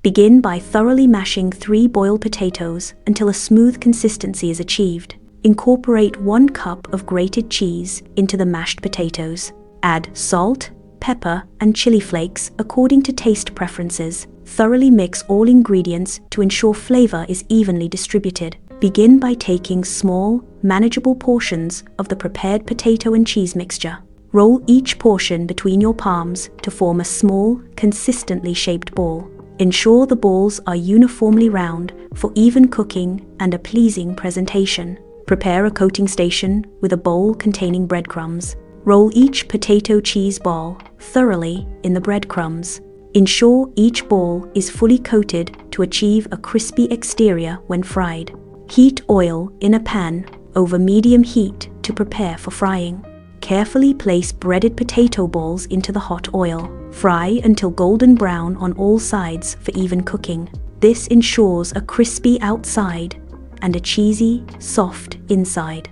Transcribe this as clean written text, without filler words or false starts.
Begin by thoroughly mashing 3 boiled potatoes until a smooth consistency is achieved. Incorporate 1 cup of grated cheese into the mashed potatoes. Add salt, pepper, and chili flakes according to taste preferences. Thoroughly mix all ingredients to ensure flavor is evenly distributed. Begin by taking small, manageable portions of the prepared potato and cheese mixture. Roll each portion between your palms to form a small, consistently shaped ball. Ensure the balls are uniformly round for even cooking and a pleasing presentation. Prepare a coating station with a bowl containing breadcrumbs. Roll each potato cheese ball thoroughly in the breadcrumbs. Ensure each ball is fully coated to achieve a crispy exterior when fried. Heat oil in a pan over medium heat to prepare for frying. Carefully place breaded potato balls into the hot oil. Fry until golden brown on all sides for even cooking. This ensures a crispy outside and a cheesy, soft inside.